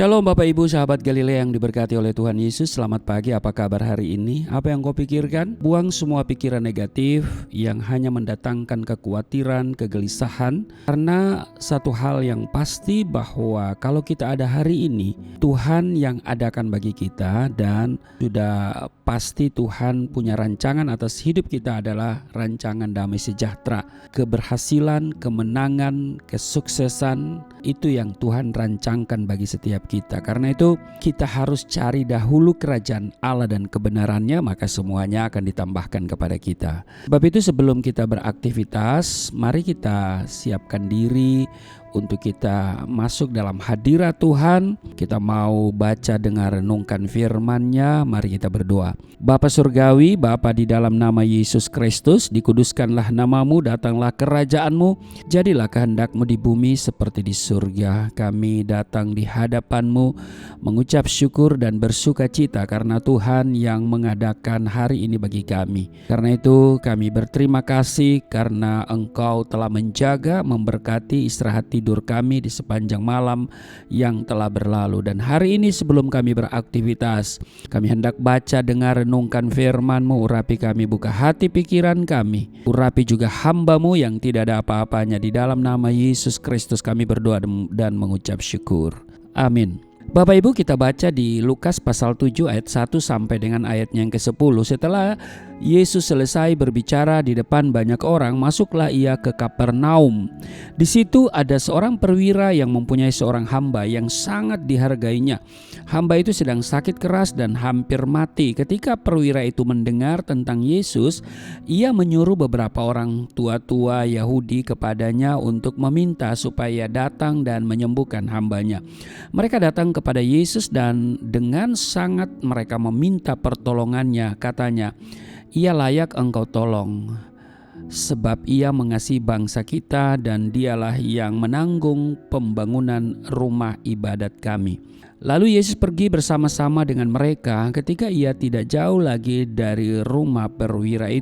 Shalom Bapak Ibu sahabat Galilea yang diberkati oleh Tuhan Yesus. Selamat pagi, apa kabar hari ini? Apa yang kau pikirkan? Buang semua pikiran negatif yang hanya mendatangkan kekhawatiran, kegelisahan. Karena satu hal yang pasti bahwa kalau kita ada hari ini, Tuhan yang adakan bagi kita. Dan sudah pasti Tuhan punya rancangan atas hidup kita adalah rancangan damai sejahtera. Keberhasilan, kemenangan, kesuksesan, itu yang Tuhan rancangkan bagi setiap kita. Karena itu kita harus cari dahulu kerajaan Allah dan kebenarannya, maka semuanya akan ditambahkan kepada kita. Sebab itu sebelum kita beraktivitas, mari kita siapkan diri untuk kita masuk dalam hadirat Tuhan. Kita mau baca dengar renungkan firman-Nya. Mari kita berdoa. Bapa Surgawi, Bapa di dalam nama Yesus Kristus, dikuduskanlah namamu, datanglah kerajaan-Mu, jadilah kehendak-Mu di bumi seperti di surga. Kami datang di hadapan-Mu mengucap syukur dan bersuka cita karena Tuhan yang mengadakan hari ini bagi kami. Karena itu kami berterima kasih karena Engkau telah menjaga, memberkati istirahat tidur kami di sepanjang malam yang telah berlalu. Dan hari ini sebelum kami beraktivitas, kami hendak baca dengar renungkan firman-Mu. Urapi kami, buka hati pikiran kami, urapi juga hamba-Mu yang tidak ada apa-apanya. Di dalam nama Yesus Kristus kami berdoa dan mengucap syukur. Amin. Bapak Ibu, kita baca di Lukas pasal 7 ayat 1 sampai dengan ayatnya yang ke-10. Setelah Yesus selesai berbicara di depan banyak orang, masuklah ia ke Kapernaum. Di situ ada seorang perwira yang mempunyai seorang hamba yang sangat dihargainya. Hamba itu sedang sakit keras dan hampir mati. Ketika perwira itu mendengar tentang Yesus, ia menyuruh beberapa orang tua-tua Yahudi kepadanya untuk meminta supaya datang dan menyembuhkan hambanya. Mereka datang kepada Yesus dan dengan sangat mereka meminta pertolongannya. Katanya, "Ia layak engkau tolong, sebab ia mengasihi bangsa kita dan dialah yang menanggung pembangunan rumah ibadat kami." Lalu Yesus pergi bersama-sama dengan mereka. Ketika ia tidak jauh lagi dari rumah perwira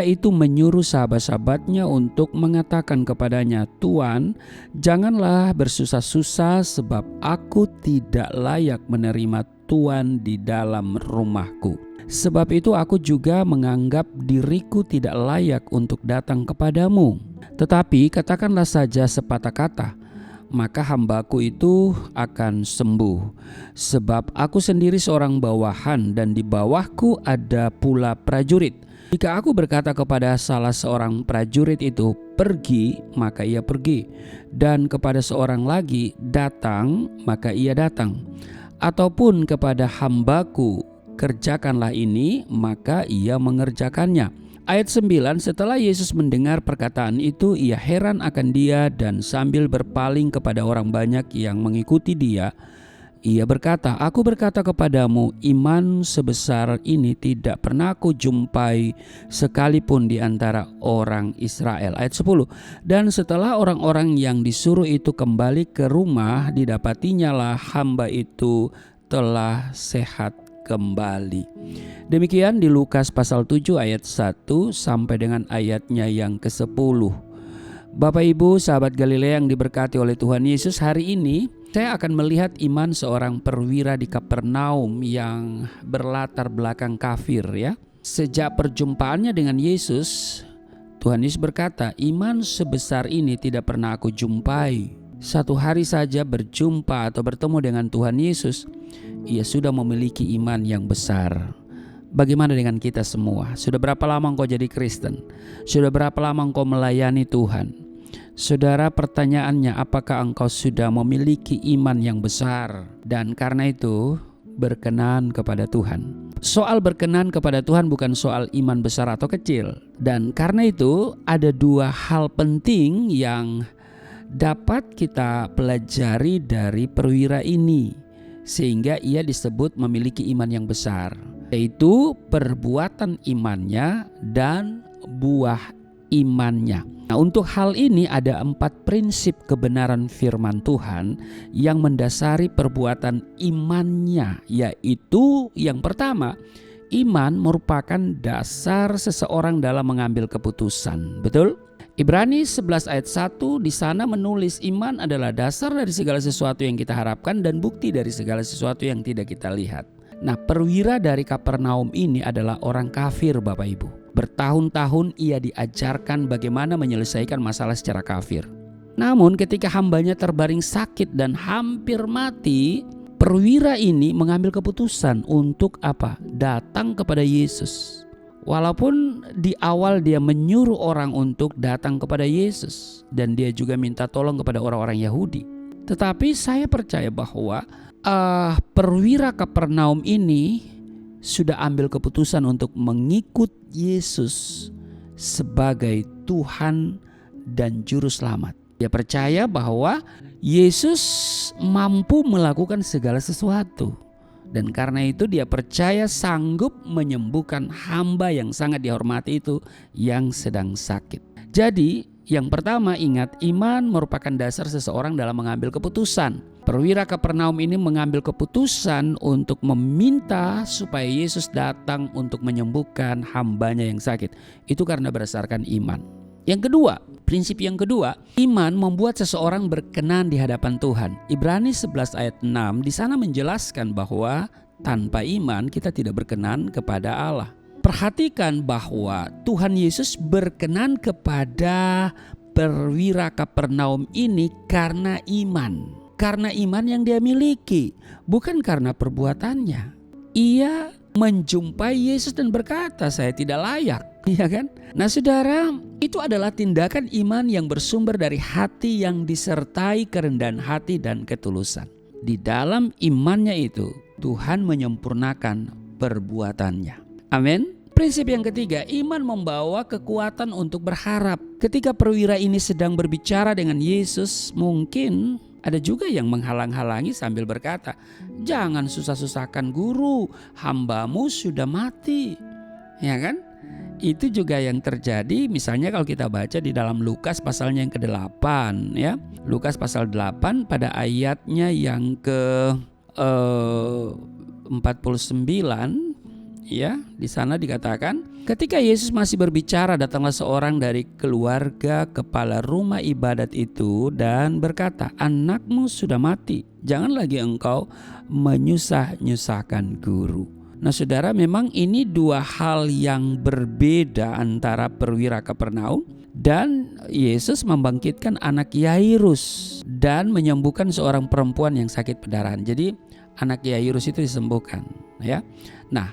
itu menyuruh sahabat-sahabatnya untuk mengatakan kepadanya, "Tuan, janganlah bersusah-susah sebab aku tidak layak menerima Tuan di dalam rumahku. Sebab itu aku juga menganggap diriku tidak layak untuk datang kepadamu. Tetapi katakanlah saja sepatah kata, maka hambaku itu akan sembuh. Sebab aku sendiri seorang bawahan dan di bawahku ada pula prajurit. Jika aku berkata kepada salah seorang prajurit itu, 'Pergi,' maka ia pergi. Dan kepada seorang lagi, 'Datang,' maka ia datang. Ataupun kepada hambaku, 'Kerjakanlah ini,' maka ia mengerjakannya." Ayat 9, setelah Yesus mendengar perkataan itu, ia heran akan dia dan sambil berpaling kepada orang banyak yang mengikuti dia, ia berkata, "Aku berkata kepadamu, iman sebesar ini tidak pernah aku jumpai sekalipun di antara orang Israel." Ayat 10, dan setelah orang-orang yang disuruh itu kembali ke rumah, didapatinya lah hamba itu telah sehat kembali. Demikian di Lukas pasal 7 ayat 1 sampai dengan ayatnya yang ke-10. Bapak Ibu sahabat Galilea yang diberkati oleh Tuhan Yesus, hari ini saya akan melihat iman seorang perwira di Kapernaum yang berlatar belakang kafir ya. Sejak perjumpaannya dengan Yesus, Tuhan Yesus berkata, "Iman sebesar ini tidak pernah aku jumpai." Satu hari saja berjumpa atau bertemu dengan Tuhan Yesus, ia sudah memiliki iman yang besar. Bagaimana dengan kita semua? Sudah berapa lama engkau jadi Kristen? Sudah berapa lama engkau melayani Tuhan? Saudara, pertanyaannya, apakah engkau sudah memiliki iman yang besar? Dan karena itu berkenan kepada Tuhan. Soal berkenan kepada Tuhan bukan soal iman besar atau kecil. Dan karena itu ada dua hal penting yang dapat kita pelajari dari perwira ini, sehingga ia disebut memiliki iman yang besar, yaitu perbuatan imannya dan buah imannya. Nah, untuk hal ini ada 4 prinsip kebenaran firman Tuhan yang mendasari perbuatan imannya, yaitu yang pertama, iman merupakan dasar seseorang dalam mengambil keputusan. Betul? Ibrani 11 ayat 1 di sana menulis iman adalah dasar dari segala sesuatu yang kita harapkan dan bukti dari segala sesuatu yang tidak kita lihat. Nah, perwira dari Kapernaum ini adalah orang kafir, Bapak Ibu. Bertahun-tahun ia diajarkan bagaimana menyelesaikan masalah secara kafir. Namun ketika hambanya terbaring sakit dan hampir mati, perwira ini mengambil keputusan untuk apa? Datang kepada Yesus. Walaupun di awal dia menyuruh orang untuk datang kepada Yesus dan dia juga minta tolong kepada orang-orang Yahudi. Tetapi saya percaya bahwa perwira Kapernaum ini sudah ambil keputusan untuk mengikut Yesus sebagai Tuhan dan Juru Selamat. Dia percaya bahwa Yesus mampu melakukan segala sesuatu. Dan karena itu dia percaya sanggup menyembuhkan hamba yang sangat dihormati itu yang sedang sakit. Jadi yang pertama, ingat, iman merupakan dasar seseorang dalam mengambil keputusan. Perwira Kapernaum ini mengambil keputusan untuk meminta supaya Yesus datang untuk menyembuhkan hambanya yang sakit. Itu karena berdasarkan iman. Yang kedua, prinsip yang kedua, iman membuat seseorang berkenan di hadapan Tuhan. Ibrani 11 ayat 6 di sana menjelaskan bahwa tanpa iman kita tidak berkenan kepada Allah. Perhatikan bahwa Tuhan Yesus berkenan kepada perwira Kapernaum ini karena iman. Karena iman yang dia miliki, bukan karena perbuatannya. Ia menjumpai Yesus dan berkata, saya tidak layak. Iya kan? Nah saudara, itu adalah tindakan iman yang bersumber dari hati yang disertai kerendahan hati dan ketulusan. Di dalam imannya itu, Tuhan menyempurnakan perbuatannya. Amin. Prinsip yang ketiga, iman membawa kekuatan untuk berharap. Ketika perwira ini sedang berbicara dengan Yesus, mungkin ada juga yang menghalang-halangi sambil berkata, jangan susah-susahkan guru, hambamu sudah mati. Ya kan? Itu juga yang terjadi misalnya kalau kita baca di dalam Lukas pasalnya yang ke-8 ya. Lukas pasal 8 pada ayatnya yang ke-49 ya, di sana dikatakan, ketika Yesus masih berbicara, datanglah seorang dari keluarga kepala rumah ibadat itu dan berkata, anakmu sudah mati, jangan lagi engkau menyusah-nyusahkan guru. Nah saudara, memang ini dua hal yang berbeda antara perwira Kapernaum dan Yesus membangkitkan anak Yairus dan menyembuhkan seorang perempuan yang sakit perdarahan. Jadi anak Yairus itu disembuhkan ya. Nah,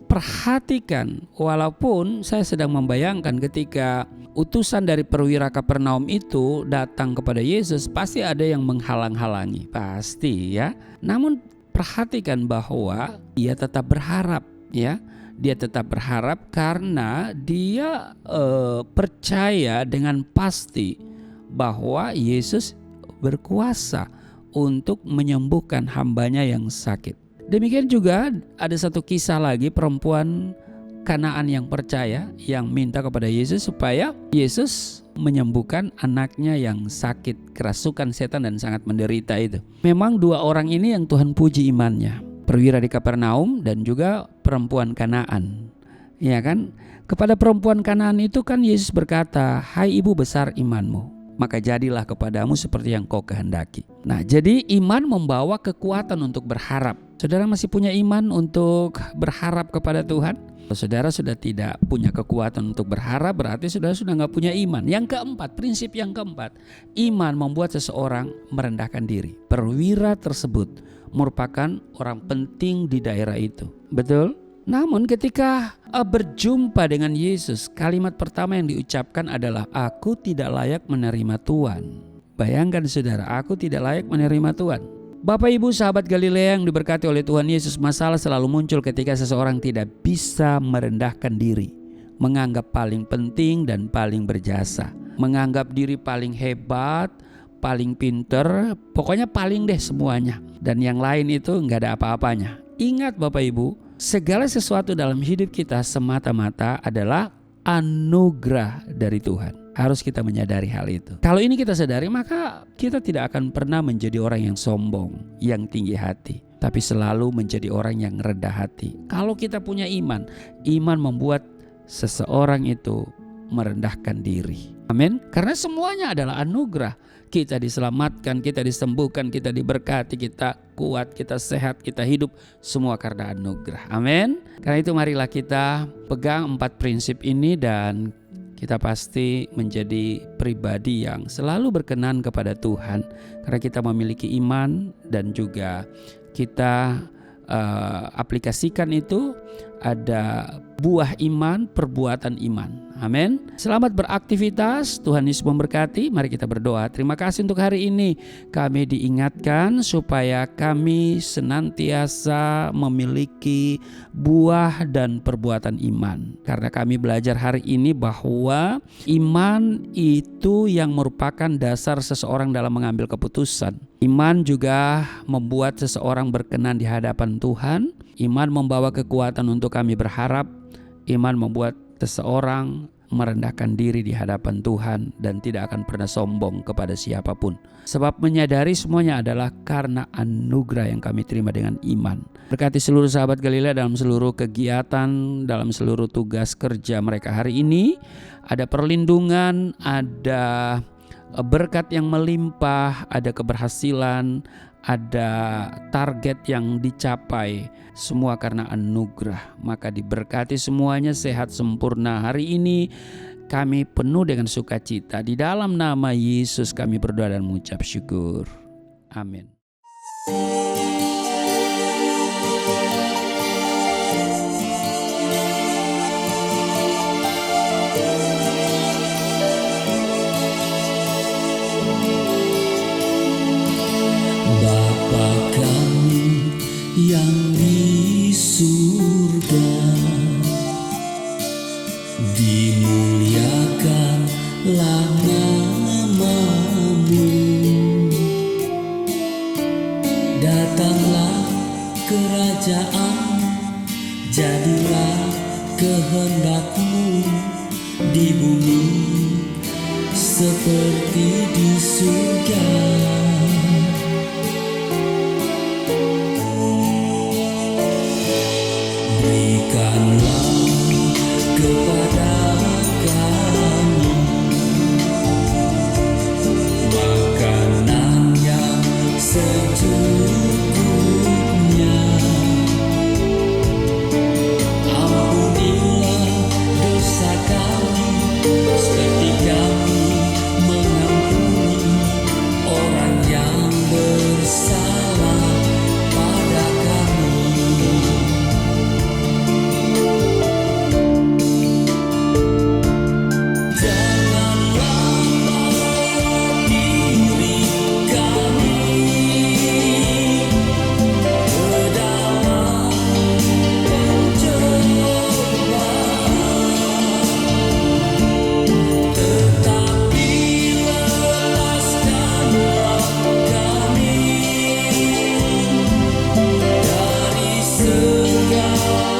perhatikan, walaupun saya sedang membayangkan ketika utusan dari perwira Kapernaum itu datang kepada Yesus, pasti ada yang menghalang-halangi, pasti ya. Namun perhatikan bahwa dia tetap berharap ya. Dia tetap berharap karena dia percaya dengan pasti bahwa Yesus berkuasa untuk menyembuhkan hambanya yang sakit. Demikian juga ada satu kisah lagi, perempuan Kanaan yang percaya yang minta kepada Yesus supaya Yesus menyembuhkan anaknya yang sakit kerasukan setan dan sangat menderita itu. Memang dua orang ini yang Tuhan puji imannya, perwira di Kapernaum dan juga perempuan Kanaan. Ya kan? Kepada perempuan Kanaan itu kan Yesus berkata, hai ibu besar imanmu, maka jadilah kepadamu seperti yang kau kehendaki. Nah, jadi iman membawa kekuatan untuk berharap. Saudara masih punya iman untuk berharap kepada Tuhan? Kalau saudara sudah tidak punya kekuatan untuk berharap, berarti saudara sudah nggak punya iman. Yang keempat, prinsip yang keempat, iman membuat seseorang merendahkan diri. Perwira tersebut merupakan orang penting di daerah itu. Betul? Namun ketika berjumpa dengan Yesus, kalimat pertama yang diucapkan adalah, aku tidak layak menerima Tuhan. Bayangkan saudara, aku tidak layak menerima Tuhan. Bapak Ibu sahabat Galilea yang diberkati oleh Tuhan Yesus, masalah selalu muncul ketika seseorang tidak bisa merendahkan diri, menganggap paling penting dan paling berjasa, menganggap diri paling hebat, paling pinter, pokoknya paling deh semuanya, dan yang lain itu nggak ada apa-apanya. Ingat Bapak Ibu, segala sesuatu dalam hidup kita semata-mata adalah anugerah dari Tuhan. Harus kita menyadari hal itu. Kalau ini kita sadari, maka kita tidak akan pernah menjadi orang yang sombong, yang tinggi hati, tapi selalu menjadi orang yang rendah hati. Kalau kita punya iman, iman membuat seseorang itu merendahkan diri. Amin. Karena semuanya adalah anugerah. Kita diselamatkan, kita disembuhkan, kita diberkati, kita kuat, kita sehat, kita hidup, semua karena anugerah. Amin. Karena itu marilah kita pegang 4 prinsip ini dan kita pasti menjadi pribadi yang selalu berkenan kepada Tuhan. Karena kita memiliki iman dan juga kita aplikasikan itu, ada buah iman, perbuatan iman. Amin. Selamat beraktivitas, Tuhan Yesus memberkati. Mari kita berdoa. Terima kasih untuk hari ini. Kami diingatkan supaya kami senantiasa memiliki buah dan perbuatan iman. Karena kami belajar hari ini bahwa iman itu yang merupakan dasar seseorang dalam mengambil keputusan. Iman juga membuat seseorang berkenan di hadapan Tuhan. Iman membawa kekuatan untuk kami berharap. Iman membuat seseorang merendahkan diri di hadapan Tuhan dan tidak akan pernah sombong kepada siapapun. Sebab menyadari semuanya adalah karena anugerah yang kami terima dengan iman. Berkati seluruh sahabat Galilea dalam seluruh kegiatan, dalam seluruh tugas kerja mereka hari ini. Ada perlindungan, ada berkat yang melimpah, ada keberhasilan, ada target yang dicapai, semua karena anugerah. Maka diberkati semuanya, sehat sempurna. Hari ini kami penuh dengan sukacita. Di dalam nama Yesus kami berdoa dan mengucap syukur. Amin. Bapa kami yang di surga, dimuliakanlah nama-Mu. Datanglah kerajaan, jadilah kehendak-Mu di bumi seperti di surga. Berikanlah kepada kami makanan yang secukupnya. Ampunilah dosa kami seperti kami mengampuni orang yang bersalah pada kami. Segala